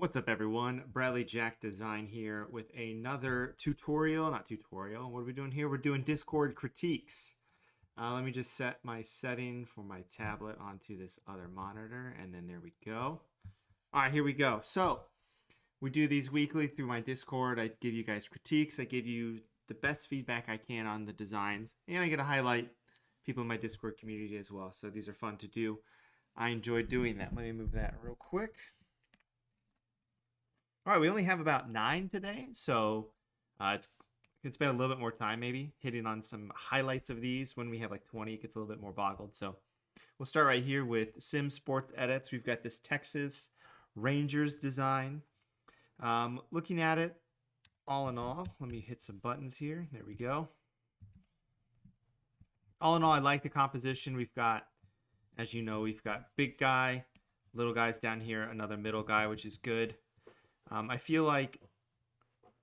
What's up, everyone? Bradley Jack Design here with another tutorial. Not tutorial. What are we doing here? We're doing Discord critiques. Let me just set my setting for my tablet onto this other monitor, and then there we go. All right, here we go. So we do these weekly through my Discord. I give you guys critiques. I give you the best feedback I can on the designs, and I get to highlight people in my Discord community as well. So these are fun to do. I enjoy doing that. Let me move that real quick. All right, we only have about 9 today, so it's been a little bit more time maybe hitting on some highlights of these. When we have like 20, it gets a little bit more boggled. So we'll start right here with Sim Sports Edits. We've got this Texas Rangers design. Looking at it, all in all, let me hit some buttons here. There we go. All in all, I like the composition. We've got, as you know, we've got big guy, little guys down here, another middle guy, which is good. I feel like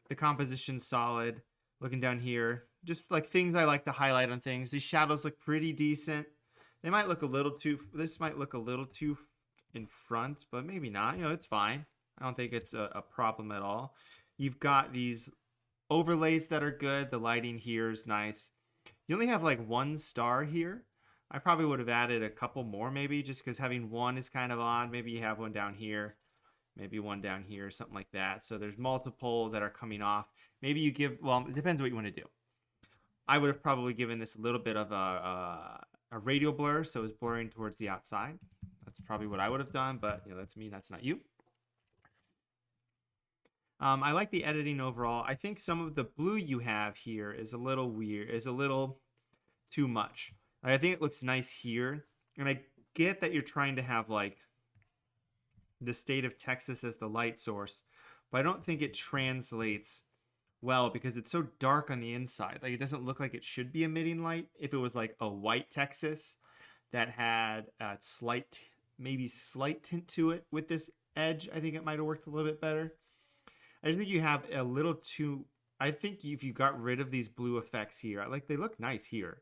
the composition's solid. Looking down here, just like things I like to highlight on things. These shadows look pretty decent. They might look a little too, this might look a little too in front, but maybe not. You know, it's fine. I don't think it's a problem at all. You've got these overlays that are good. The lighting here is nice. You only have like 1 star here. I probably would have added a couple more maybe, just because having 1 is kind of odd. Maybe you have 1 down here. Maybe 1 down here, something like that. So there's multiple that are coming off. Maybe you give, well, it depends what you want to do. I would have probably given this a little bit of a radial blur, so it's blurring towards the outside. That's probably what I would have done, but you know, that's me, that's not you. I like the editing overall. I think some of the blue you have here is a little weird, is a little too much. I think it looks nice here, and I get that you're trying to have like the state of Texas as the light source, but I don't think it translates well because it's so dark on the inside. Like, it doesn't look like it should be emitting light. If it was like a white Texas that had a slight, maybe slight tint to it with this edge, I think it might have worked a little bit better. I just think you have a little too, I think if you got rid of these blue effects here, like they look nice here,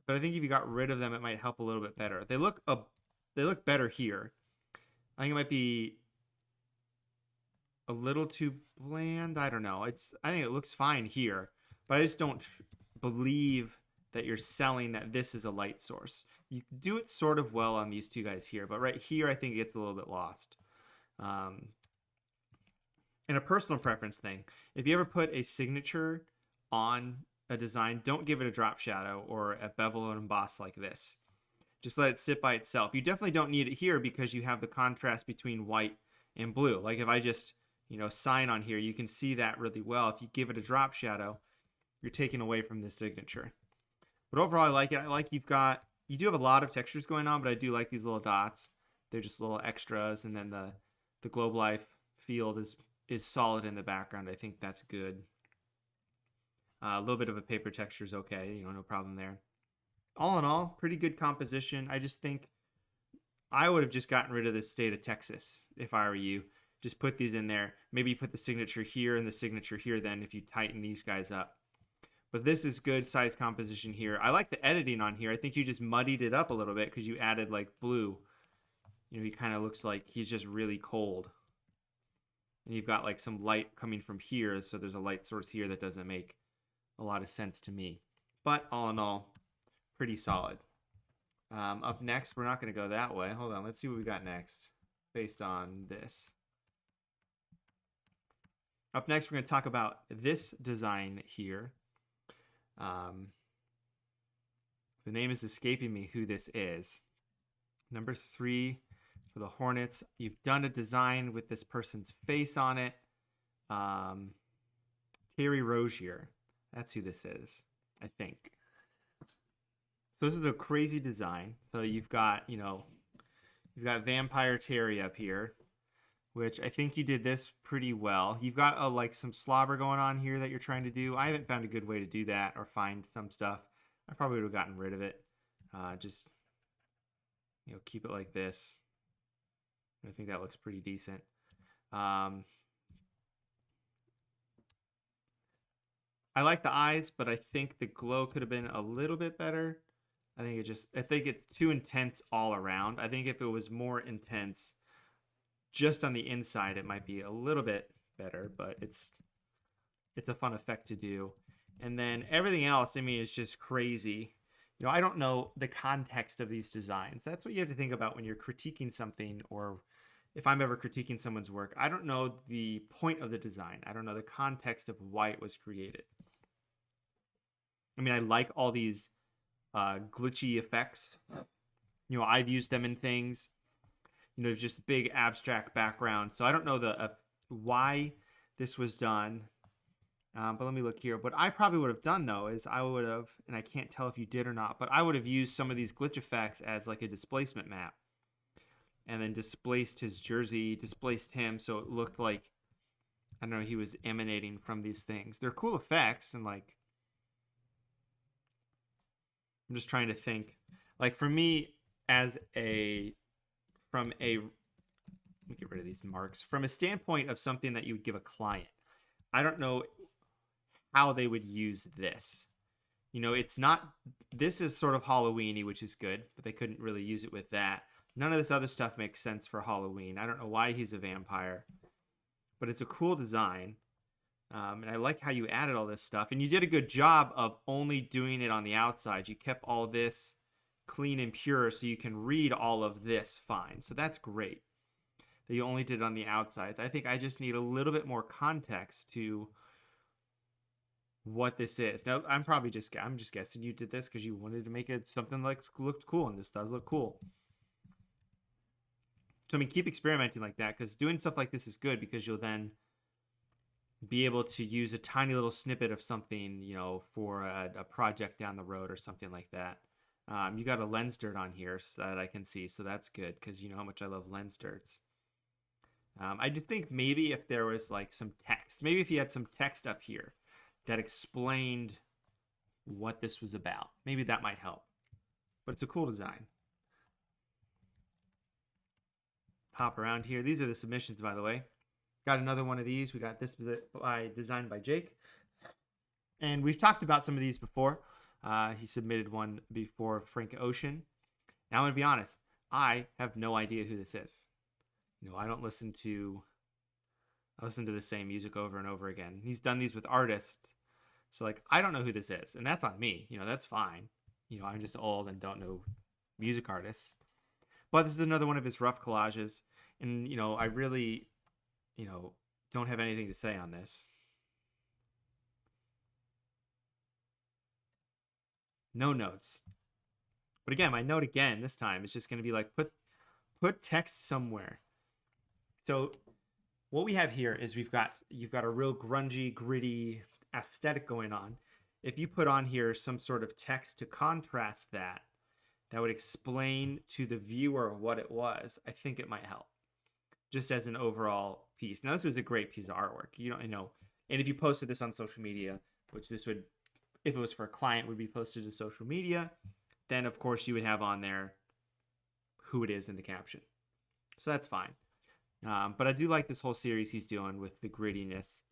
but I think if you got rid of them, it might help a little bit better. They look better here. I think it might be a little too bland. I don't know. I think it looks fine here, but I just don't believe that you're selling that this is a light source. You do it sort of well on these 2 guys here, but right here I think it gets a little bit lost. And a personal preference thing, if you ever put a signature on a design, don't give it a drop shadow or a bevel and emboss like this. Just let it sit by itself. You definitely don't need it here because you have the contrast between white and blue. Like if I just, you know, sign on here, you can see that really well. If you give it a drop shadow, you're taking away from the signature. But overall, I like it. I like you do have a lot of textures going on, but I do like these little dots. They're just little extras. And then the Globe Life field is solid in the background. I think that's good. A little bit of a paper texture is okay. You know, no problem there. All in all, pretty good composition. I just think I would have just gotten rid of this state of Texas if I were you. Just put these in there. Maybe put the signature here and the signature here then if you tighten these guys up. But this is good size composition here. I like the editing on here. I think you just muddied it up a little bit because you added like blue. You know, he kind of looks like he's just really cold. And you've got like some light coming from here, so there's a light source here that doesn't make a lot of sense to me. But all in all, pretty solid. Up next, we're not going to go that way. Hold on, let's see what we got next based on this. Up next, we're going to talk about this design here. The name is escaping me who this is. Number 3 for the Hornets. You've done a design with this person's face on it. Terry Rozier. That's who this is, I think. So this is a crazy design. So you've got, you know, you've got Vampire Terry up here, which I think you did this pretty well. You've got like some slobber going on here that you're trying to do. I haven't found a good way to do that or find some stuff. I probably would have gotten rid of it. Just, you know, keep it like this. I think that looks pretty decent. I like the eyes, but I think the glow could have been a little bit better. I think it's too intense all around. I think if it was more intense, just on the inside, it might be a little bit better, but it's a fun effect to do. And then everything else, I mean, is just crazy. You know, I don't know the context of these designs. That's what you have to think about when you're critiquing something, or if I'm ever critiquing someone's work. I don't know the point of the design. I don't know the context of why it was created. I mean, I like all these glitchy effects. You know, I've used them in things. You know, just big abstract background. So I don't know the why this was done. But let me look here. What I probably would have done, though, is I would have, and I can't tell if you did or not, but I would have used some of these glitch effects as like a displacement map. And then displaced his jersey, displaced him, so it looked like, I don't know, he was emanating from these things. They're cool effects, and like, I'm just trying to think. Like, for me, let me get rid of these marks. From a standpoint of something that you would give a client, I don't know how they would use this. You know, this is sort of Halloween-y, which is good, but they couldn't really use it with that. None of this other stuff makes sense for Halloween. I don't know why he's a vampire, but it's a cool design. And I like how you added all this stuff. And you did a good job of only doing it on the outside. You kept all this clean and pure so you can read all of this fine. So that's great that you only did it on the outsides. I think I just need a little bit more context to what this is. Now, I'm just guessing you did this because you wanted to make it something like looked cool, and this does look cool. So, I mean, keep experimenting like that, because doing stuff like this is good, because you'll then be able to use a tiny little snippet of something, you know, for a project down the road or something like that. You got a lens dirt on here that I can see, so that's good, because you know how much I love lens dirts. I do think maybe if there was like some text, maybe if you had some text up here that explained what this was about, maybe that might help. But it's a cool design. Hop around here. These are the submissions, by the way. Got another one of these. We got this designed by Jake. And we've talked about some of these before. He submitted one before, Frank Ocean. Now, I'm going to be honest. I have no idea who this is. You know, I listen to the same music over and over again. He's done these with artists. So, like, I don't know who this is. And that's on me. You know, that's fine. You know, I'm just old and don't know music artists. But this is another one of his rough collages. And, you know, I really, you know, don't have anything to say on this. No notes. But again, my note again this time is just going to be like, put text somewhere. So what we have here is you've got a real grungy, gritty aesthetic going on. If you put on here some sort of text to contrast that would explain to the viewer what it was, I think it might help, just as an overall piece. Now, this is a great piece of artwork. You know, and if you posted this on social media, which this would, if it was for a client, would be posted to social media, then of course you would have on there who it is in the caption. So that's fine. But I do like this whole series he's doing with the grittiness.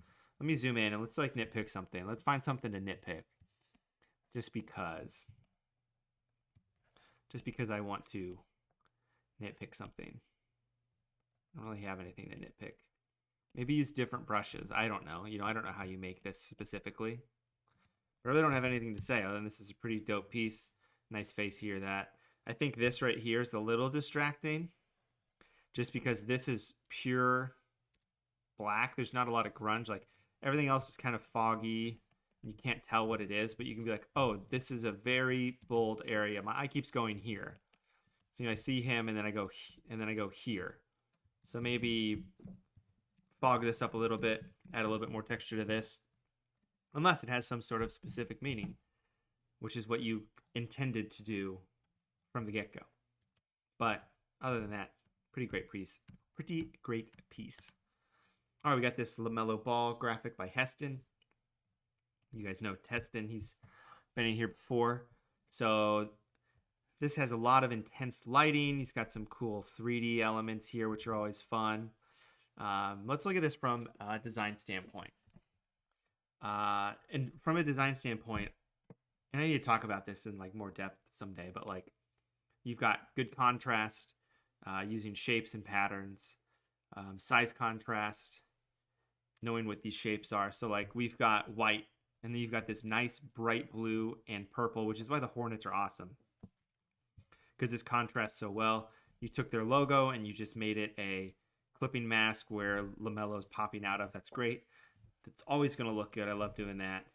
Let me zoom in and let's like nitpick something. Let's find something to nitpick. Just because I want to nitpick something. I don't really have anything to nitpick. Maybe use different brushes. I don't know. You know, I don't know how you make this specifically. I really don't have anything to say other than this is a pretty dope piece. Nice face here. That I think this right here is a little distracting, just because this is pure black. There's not a lot of grunge. Like, everything else is kind of foggy. You can't tell what it is, but you can be like, oh, this is a very bold area. My eye keeps going here. So, you know, I see him and then I go here. So maybe fog this up a little bit, add a little bit more texture to this, unless it has some sort of specific meaning, which is what you intended to do from the get-go. But other than that, pretty great piece. All right, we got this Lamellae ball graphic by Heston. You guys know Heston. He's been in here before. So this has a lot of intense lighting. He's got some cool 3D elements here, which are always fun. Let's look at this from a design standpoint. And from a design standpoint, and I need to talk about this in like more depth someday, but like, you've got good contrast using shapes and patterns. size contrast, knowing what these shapes are. So like we've got white, and then you've got this nice bright blue and purple, which is why the Hornets are awesome, because this contrasts so well. You took their logo and you just made it a clipping mask where Lamellae is popping out of. That's great. It's always going to look good. I love doing that.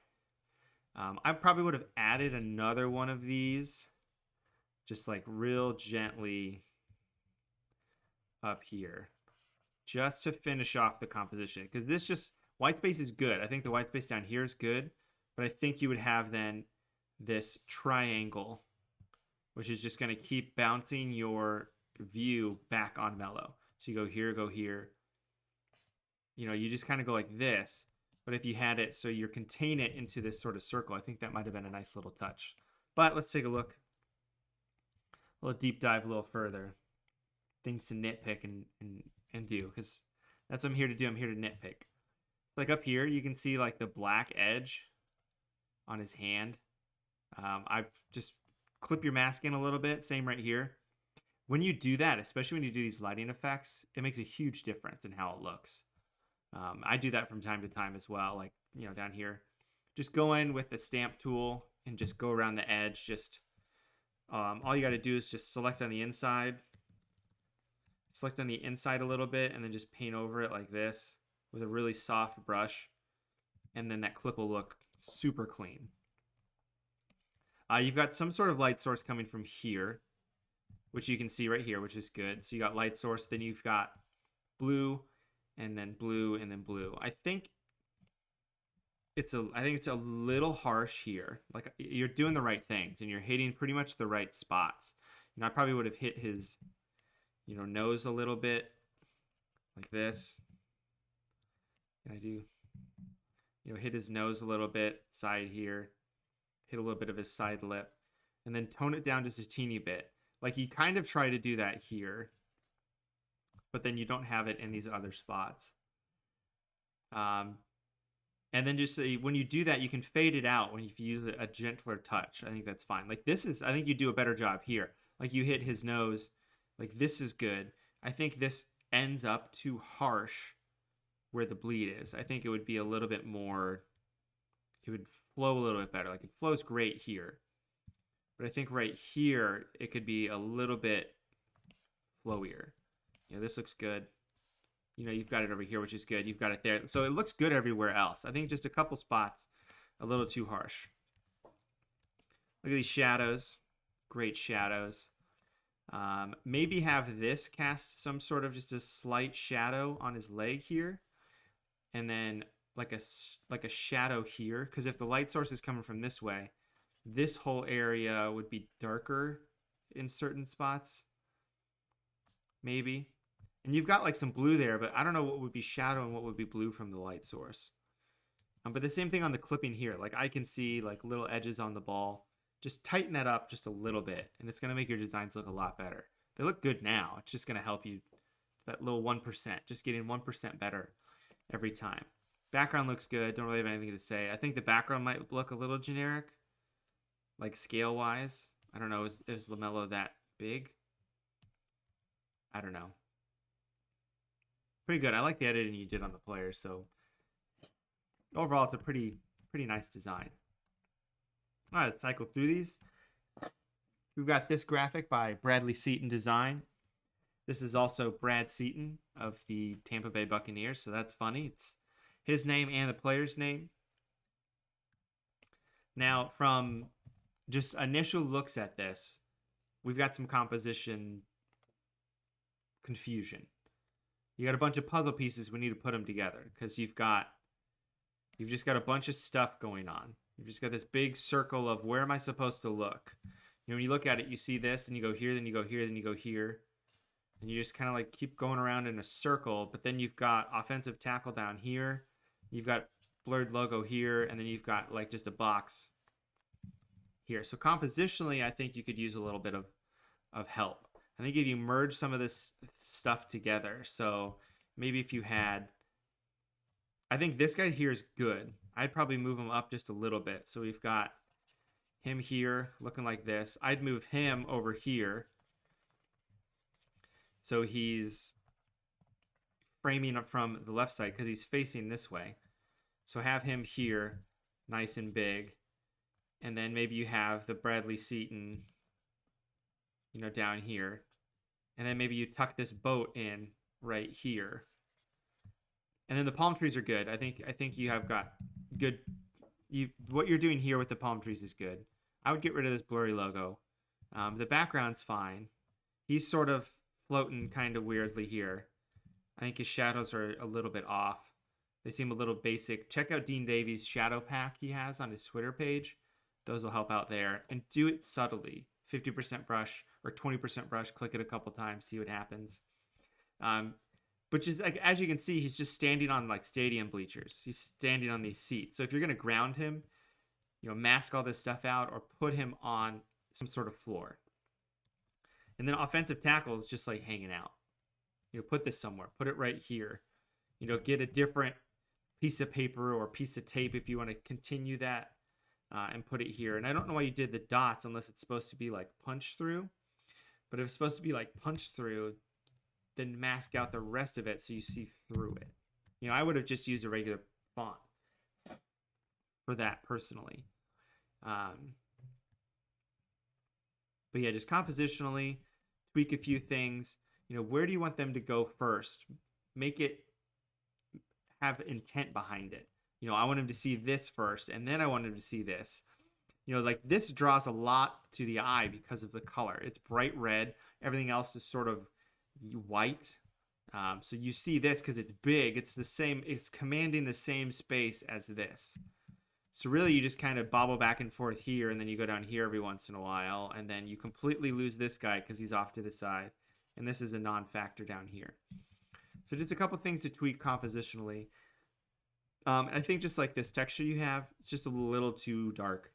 I probably would have added another one of these, just like real gently up here, just to finish off the composition. Because this just, white space is good. I think the white space down here is good, but I think you would have then this triangle, which is just going to keep bouncing your view back on Mellow. So you go here, go here. You know, you just kind of go like this. But if you had it so you contain it into this sort of circle, I think that might have been a nice little touch. But let's take a look. A little deep dive a little further. Things to nitpick and do, because that's what I'm here to do. I'm here to nitpick. Like up here, you can see like the black edge on his hand. I've just clip your mask in a little bit. Same right here. When you do that, especially when you do these lighting effects, it makes a huge difference in how it looks. I do that from time to time as well. Like, you know, down here, just go in with the stamp tool and just go around the edge. Just all you got to do is just select on the inside. Select on the inside a little bit and then just paint over it like this with a really soft brush. And then that clip will look super clean. You've got some sort of light source coming from here, which you can see right here, which is good. So you got light source, then you've got blue, and then blue, and then blue. I think it's a little harsh here. Like, you're doing the right things and you're hitting pretty much the right spots. You know, I probably would have hit his, you know, nose a little bit like this. And I do, you know, hit his nose a little bit, side here, hit a little bit of his side lip, and then tone it down just a teeny bit. Like, you kind of try to do that here, but then you don't have it in these other spots. And then just when you do that, you can fade it out when you use a gentler touch. I think that's fine. Like this is, I think you do a better job here. Like you hit his nose, like this is good. I think this ends up too harsh where the bleed is. I think it would be a little bit more, it would flow a little bit better. Like it flows great here. But I think right here, it could be a little bit flowier. You know, this looks good. You know, you've got it over here, which is good. You've got it there. So it looks good everywhere else. I think just a couple spots, a little too harsh. Look at these shadows. Great shadows. Maybe have this cast some sort of just a slight shadow on his leg here. And then like a shadow here. Because if the light source is coming from this way, this whole area would be darker in certain spots. Maybe. And you've got like some blue there, but I don't know what would be shadow and what would be blue from the light source. But the same thing on the clipping here. Like I can see like little edges on the ball. Just tighten that up just a little bit, and it's going to make your designs look a lot better. They look good now. It's just going to help you, that little 1%, just getting 1% better every time. Background looks good. Don't really have anything to say. I think the background might look a little generic, like scale-wise. I don't know. Is Lamellae that big? I don't know. Pretty good. I like the editing you did on the players. So overall, it's a pretty nice design. All right, let's cycle through these. We've got this graphic by Bradley Seaton Design. This is also Brad Seaton of the Tampa Bay Buccaneers, so that's funny. It's his name and the player's name. Now, from just initial looks at this, we've got some composition confusion. You got a bunch of puzzle pieces. We need to put them together because you've just got a bunch of stuff going on. You've just got this big circle of where am I supposed to look? You know, when you look at it, you see this, and you go here, then you go here, then you go here. And you just kind of like keep going around in a circle, but then you've got offensive tackle down here. You've got blurred logo here, and then you've got like just a box here. So compositionally, I think you could use a little bit of help. I think if you merge some of this stuff together, so maybe if you had, I think this guy here is good. I'd probably move him up just a little bit. So we've got him here looking like this. I'd move him over here. So he's framing up from the left side because he's facing this way. So have him here, nice and big. And then maybe you have the Bradley Seaton, down here. And then maybe you tuck this boat in right here. And then the palm trees are good. I think you have got good. What you're doing here with the palm trees is good. I would get rid of this blurry logo. The background's fine. He's sort of floating kind of weirdly here. I think his shadows are a little bit off. They seem a little basic. Check out Dean Davies' shadow pack he has on his Twitter page. Those will help out there. And do it subtly. 50% brush or 20% brush. Click it a couple times. See what happens. Which is, like, as you can see, he's just standing on like stadium bleachers. He's standing on these seats. So if you're going to ground him, mask all this stuff out or put him on some sort of floor. And then offensive tackle is just like hanging out. Put this somewhere. Put it right here. Get a different piece of paper or piece of tape if you want to continue that and put it here. And I don't know why you did the dots unless it's supposed to be like punch through. But if it's supposed to be like punch through, then mask out the rest of it so you see through it. I would have just used a regular font for that personally. But yeah, just compositionally, tweak a few things. Where do you want them to go first? Make it have intent behind it. I want him to see this first, and then I want him to see this. Like this draws a lot to the eye because of the color. It's bright red. Everything else is sort of white. So you see this because it's big. It's the same. It's commanding the same space as this. So really you just kind of bobble back and forth here, and then you go down here every once in a while, and then you completely lose this guy because he's off to the side. And this is a non-factor down here. So just a couple things to tweak compositionally. I think just like this texture you have, it's just a little too dark.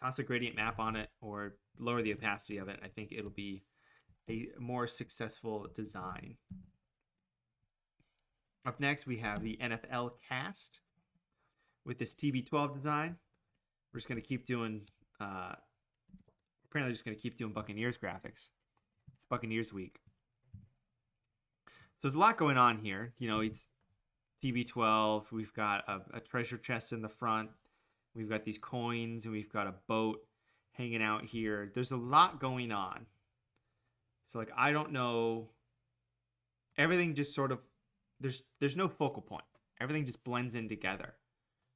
Toss a gradient map on it or lower the opacity of it. I think it'll be a more successful design. Up next, we have the NFL cast with this TB12 design. We're just going to keep doing, apparently just going to keep doing Buccaneers graphics. It's Buccaneers week. So there's a lot going on here. It's TB12. We've got a treasure chest in the front. We've got these coins, and we've got a boat hanging out here. There's a lot going on. So, like, I don't know. Everything just sort of, there's no focal point. Everything just blends in together.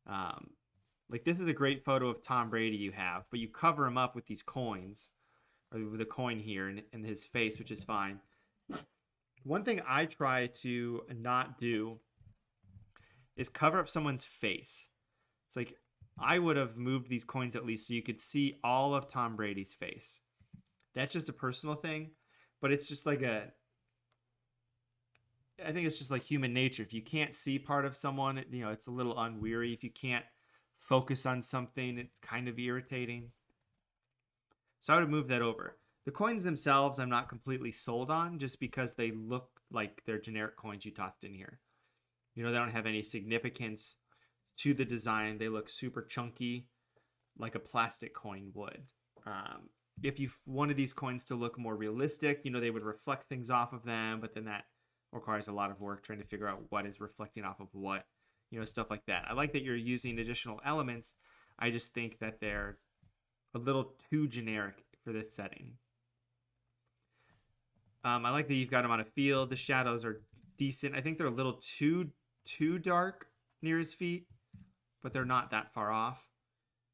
Like, this is a great photo of Tom Brady you have, but you cover him up with these coins. With a coin here in his face, which is fine. One thing I try to not do is cover up someone's face. It's like I would have moved these coins at least so you could see all of Tom Brady's face. That's just a personal thing, but it's just like I think it's just like human nature. If you can't see part of someone, it's a little unweary. If you can't focus on something, it's kind of irritating. So I would have moved that over. The coins themselves, I'm not completely sold on just because they look like they're generic coins you tossed in here. They don't have any significance to the design. They look super chunky, like a plastic coin would. If you wanted these coins to look more realistic, they would reflect things off of them, but then that requires a lot of work trying to figure out what is reflecting off of what, stuff like that. I like that you're using additional elements. I just think that they're a little too generic for this setting. I like that you've got him on a field. The shadows are decent. I think they're a little too dark near his feet, but they're not that far off.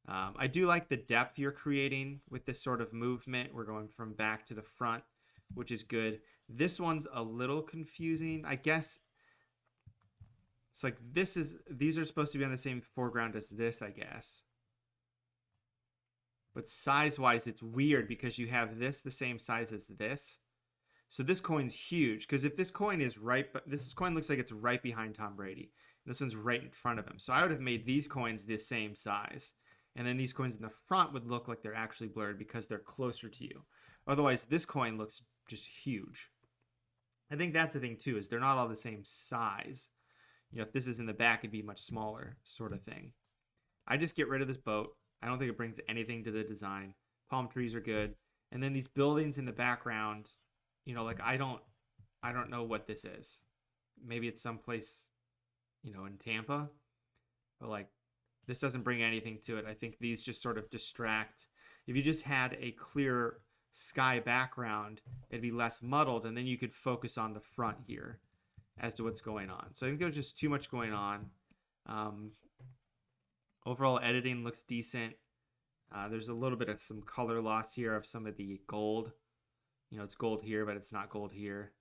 I do like the depth you're creating with this sort of movement. We're going from back to the front, which is good. This one's a little confusing. I guess it's like these are supposed to be on the same foreground as this, I guess. But size-wise, it's weird because you have this the same size as this. So this coin's huge because if this coin is this coin looks like it's right behind Tom Brady. And this one's right in front of him. So I would have made these coins the same size. And then these coins in the front would look like they're actually blurred because they're closer to you. Otherwise, this coin looks just huge. I think that's the thing too, is they're not all the same size. If this is in the back, it'd be much smaller sort of thing. I just get rid of this boat. I don't think it brings anything to the design. Palm trees are good. And then these buildings in the background, like I don't know what this is. maybe it's someplace, you know, in Tampa, but like this doesn't bring anything to it. I think these just sort of distract. If you just had a clear sky background, it'd be less muddled, and then you could focus on the front here as to what's going on. So I think there's just too much going on. Overall editing looks decent. There's a little bit of some color loss here of some of the gold. You know, it's gold here, but it's not gold here.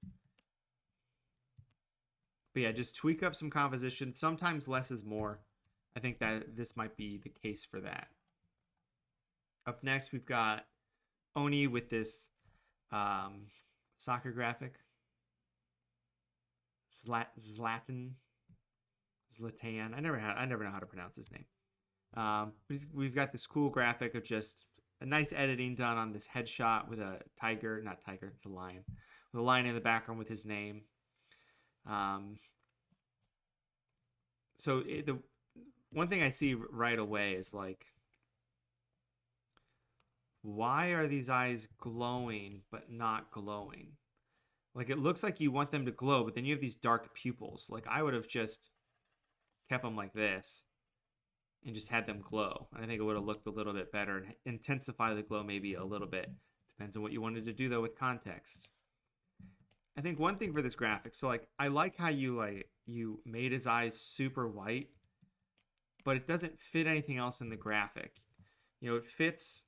But yeah, just tweak up some composition. Sometimes less is more. I think that this might be the case for that. Up next, we've got Oni with this soccer graphic. Zlatan. I never know how to pronounce his name. We've got this cool graphic of just a nice editing done on this headshot with a tiger, not tiger, it's a lion, with a lion in the background with his name. The one thing I see right away is like, why are these eyes glowing but not glowing? Like, it looks like you want them to glow, but then you have these dark pupils. Like, I would have just kept them like this and just had them glow. And I think it would have looked a little bit better and intensify the glow maybe a little bit. Depends on what you wanted to do, though, with context. I think one thing for this graphic, so like, I like how you made his eyes super white, but it doesn't fit anything else in the graphic. You know, it fits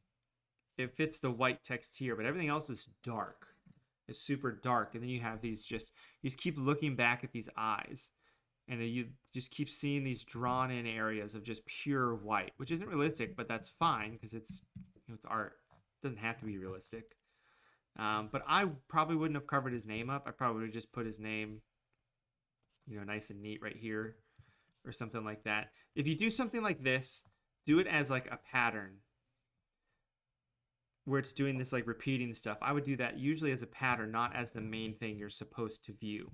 the white text here, but everything else is dark. It's super dark. And then you have you just keep looking back at these eyes, and you just keep seeing these drawn in areas of just pure white, which isn't realistic, but that's fine because it's art. It doesn't have to be realistic. But I probably wouldn't have covered his name up. I probably would have just put his name, you know, nice and neat right here or something like that. If you do something like this, do it as like a pattern where it's doing this like repeating stuff. I would do that usually as a pattern, not as the main thing you're supposed to view.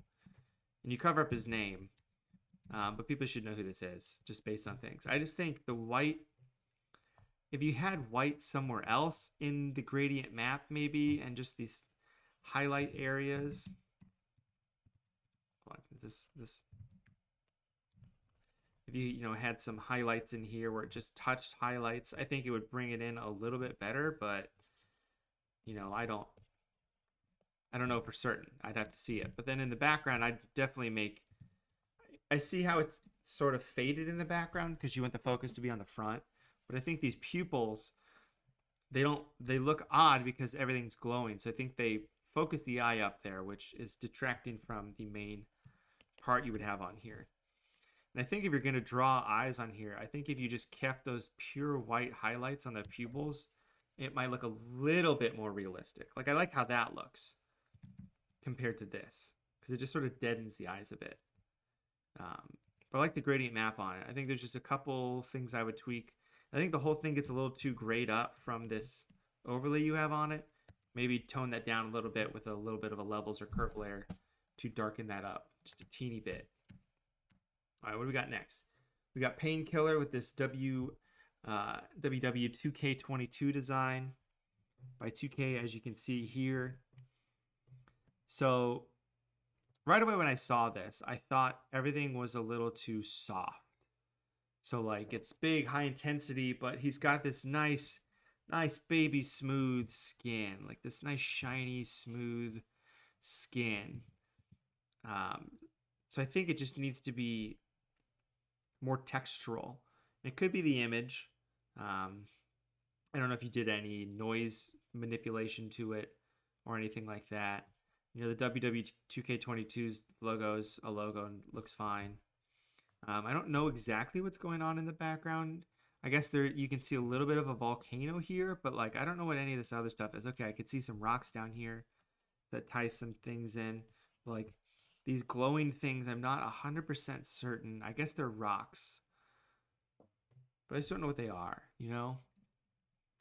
And you cover up his name, but people should know who this is just based on things. I just think the white, if you had white somewhere else in the gradient map maybe, and just these highlight areas. Hold on, is this? If you had some highlights in here where it just touched highlights, I think it would bring it in a little bit better, but I don't know for certain. I'd have to see it. But then in the background, I'd definitely I see how it's sort of faded in the background because you want the focus to be on the front. But I think these pupils, they look odd because everything's glowing. So I think they focus the eye up there, which is detracting from the main part you would have on here. And I think if you're going to draw eyes on here, I think if you just kept those pure white highlights on the pupils, it might look a little bit more realistic. Like, I like how that looks compared to this because it just sort of deadens the eyes a bit. But I like the gradient map on it. I think there's just a couple things I would tweak. I think the whole thing gets a little too grayed up from this overlay you have on it. Maybe tone that down a little bit with a little bit of a levels or curve layer to darken that up just a teeny bit. All right, what do we got next? We got Painkiller with this WW2K22 design by 2K, as you can see here. So right away when I saw this, I thought everything was a little too soft. So like, it's big, high intensity, but he's got this nice baby smooth skin, like this nice shiny smooth skin. So I think it just needs to be more textural. It could be the image. I don't know if you did any noise manipulation to it or anything like that. The WW2K22's logo is a logo and looks fine. I don't know exactly what's going on in the background. I guess you can see a little bit of a volcano here, but like, I don't know what any of this other stuff is. Okay, I could see some rocks down here that tie some things in. Like these glowing things, I'm not 100% certain. I guess they're rocks, but I just don't know what they are,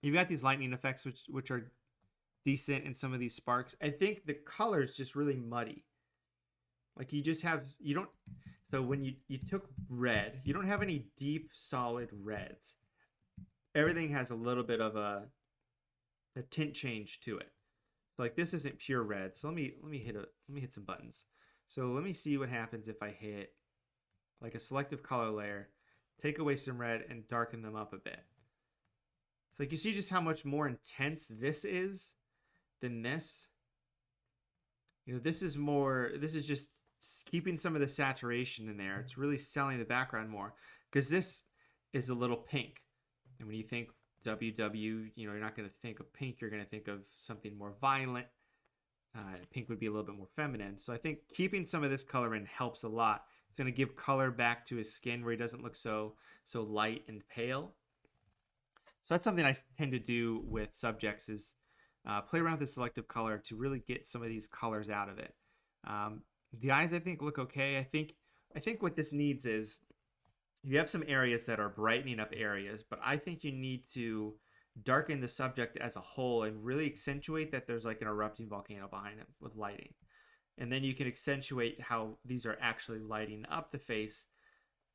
You've got these lightning effects, which are decent in some of these sparks. I think the color's just really muddy. Like so when you took red, you don't have any deep, solid reds. Everything has a little bit of a tint change to it. So like, this isn't pure red. So let me hit some buttons. So let me see what happens if I hit like a selective color layer, take away some red, and darken them up a bit. It's like you see just how much more intense this is than this. You know, this is just keeping some of the saturation in there. It's really selling the background more because this is a little pink. And when you think WW, you know, you're not going to think of pink. You're going to think of something more violent. Pink would be a little bit more feminine. So I think keeping some of this color in helps a lot. It's going to give color back to his skin where he doesn't look so light and pale. So that's something I tend to do with subjects is play around with the selective color to really get some of these colors out of it. The eyes, I think, look okay. I think what this needs is you have some areas that are brightening up areas, but I think you need to darken the subject as a whole and really accentuate that there's like an erupting volcano behind him with lighting. And then you can accentuate how these are actually lighting up the face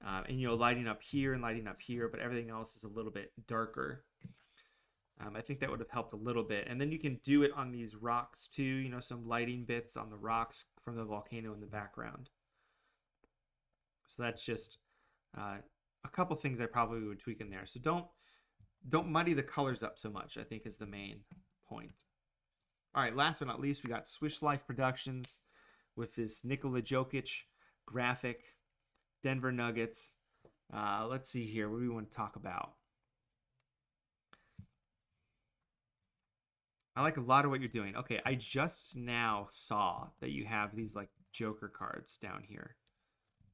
and, you know, lighting up here and lighting up here, but everything else is a little bit darker. I think that would have helped a little bit. And then you can do it on these rocks too, you know, some lighting bits on the rocks from the volcano in the background. So that's just a couple things I probably would tweak in there. So don't muddy the colors up so much, I think is the main point. All right, last but not least, we got Swish Life Productions with this Nikola Jokic graphic, Denver Nuggets. Let's see here. What do we want to talk about? I like a lot of what you're doing. Okay, I just now saw that you have these like Joker cards down here.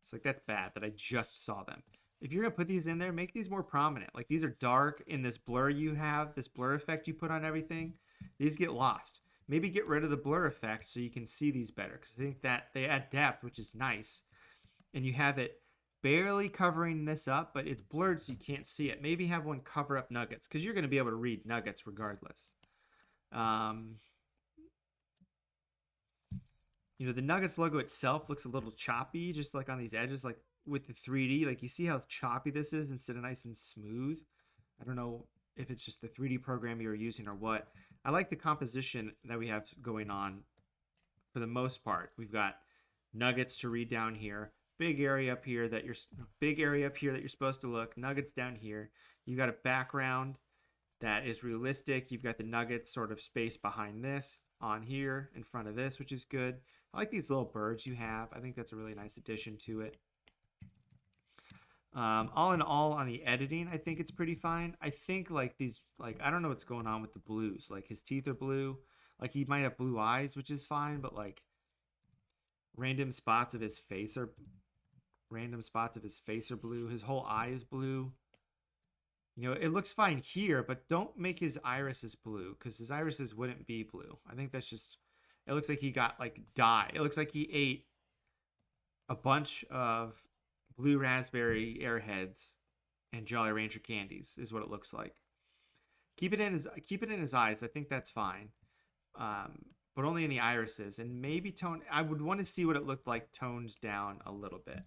It's like, that's bad that I just saw them. If you're going to put these in there, make these more prominent. Like, these are dark in this blur you have, this blur effect you put on everything. These get lost. Maybe get rid of the blur effect so you can see these better. Because I think that they add depth, which is nice. And you have it barely covering this up, but it's blurred so you can't see it. Maybe have one cover up Nuggets, because you're going to be able to read Nuggets regardless. You know, the Nuggets logo itself looks a little choppy, just like on these edges, like with the 3D. Like, you see how choppy this is instead of nice and smooth? I don't know if it's just the 3D program you're using or what. I like the composition that we have going on for the most part. We've got Nuggets to read down here, big area up here that you're supposed to look, Nuggets down here. You've got a background that is realistic. You've got the Nuggets sort of space behind this on here in front of this, which is good. I like these little birds you have. I think that's a really nice addition to it. All in all, on the editing, I think it's pretty fine. I think like these, like, I don't know what's going on with the blues. Like, his teeth are blue. Like, he might have blue eyes, which is fine, but like random spots of his face are blue. His whole eye is blue. You know, it looks fine here, but don't make his irises blue, because his irises wouldn't be blue. I think that's just, it looks like he got like dye. It looks like he ate a bunch of blue raspberry Airheads and Jolly Rancher candies is what it looks like. Keep it in his eyes. I think that's fine. But only in the irises, and maybe tone. I would want to see what it looked like toned down a little bit.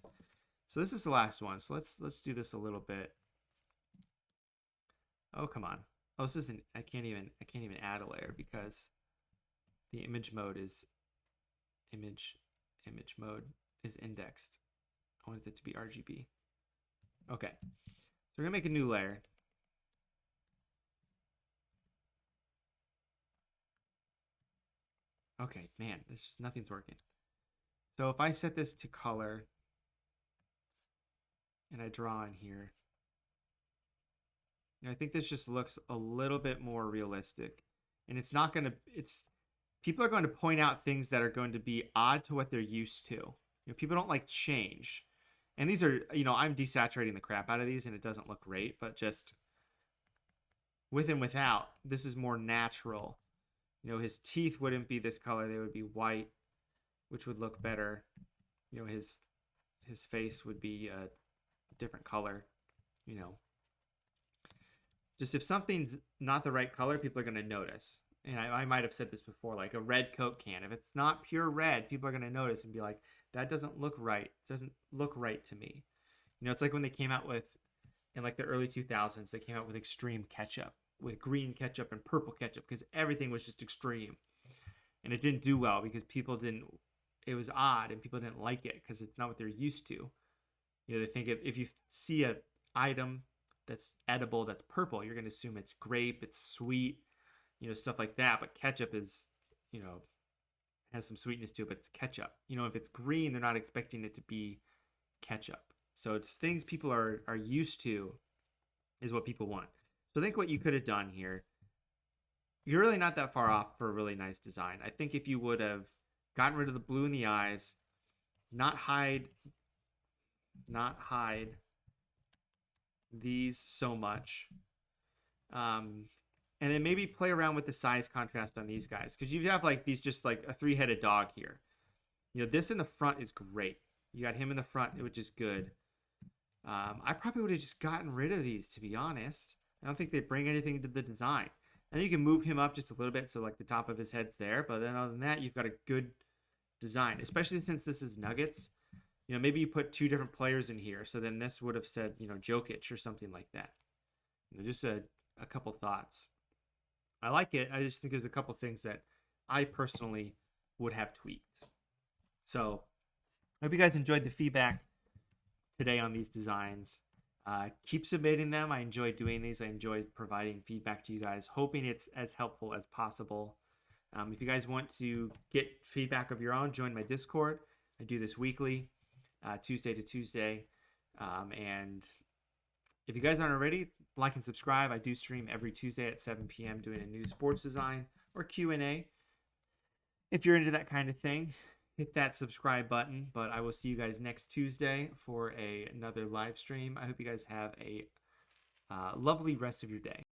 So this is the last one. So let's do this a little bit. Oh, come on. Oh, this isn't, I can't even add a layer because the image mode is indexed. I wanted it to be RGB. Okay. So we're gonna make a new layer. Okay, man, nothing's working. So if I set this to color and I draw in here, you know, I think this just looks a little bit more realistic. And it's not going to, people are going to point out things that are going to be odd to what they're used to. You know, people don't like change. And these are, you know, I'm desaturating the crap out of these and it doesn't look great, but just with and without, this is more natural. You know, his teeth wouldn't be this color. They would be white, which would look better. You know, his face would be a different color, you know. Just if something's not the right color, people are going to notice. And I might have said this before, like a red Coke can. If it's not pure red, people are going to notice and be like, that doesn't look right. It doesn't look right to me. You know, it's like when they came out with, in like the early 2000s, they came out with extreme ketchup, with green ketchup and purple ketchup, because everything was just extreme. And it didn't do well because people didn't it was odd and people didn't like it because it's not what they're used to. You know, they think if you see a item that's edible that's purple, you're going to assume it's grape, it's sweet, you know, stuff like that. But ketchup is, you know, has some sweetness to it, but it's ketchup. You know, if it's green, they're not expecting it to be ketchup. So it's things people are used to is what people want. So I think what you could have done here, you're really not that far off for a really nice design. I think if you would have gotten rid of the blue in the eyes, not hide these so much, and then maybe play around with the size contrast on these guys, because you have like these just like a three-headed dog here. You know, this in the front is great. You got him in the front, which is good. I probably would have just gotten rid of these, to be honest. I don't think they bring anything to the design. And then you can move him up just a little bit, so like the top of his head's there. But then other than that, you've got a good design, especially since this is Nuggets. You know, maybe you put two different players in here, so then this would have said, you know, Jokic or something like that. You know, just a couple thoughts. I like it. I just think there's a couple things that I personally would have tweaked. So I hope you guys enjoyed the feedback today on these designs. Keep submitting them. I enjoy doing these. I enjoy providing feedback to you guys, hoping it's as helpful as possible. If you guys want to get feedback of your own, join my Discord. I do this weekly, Tuesday to Tuesday. And if you guys aren't already, like and subscribe. I do stream every Tuesday at 7 p.m. doing a new sports design or Q&A. If you're into that kind of thing, hit that subscribe button. But I will see you guys next Tuesday for another live stream. I hope you guys have a lovely rest of your day.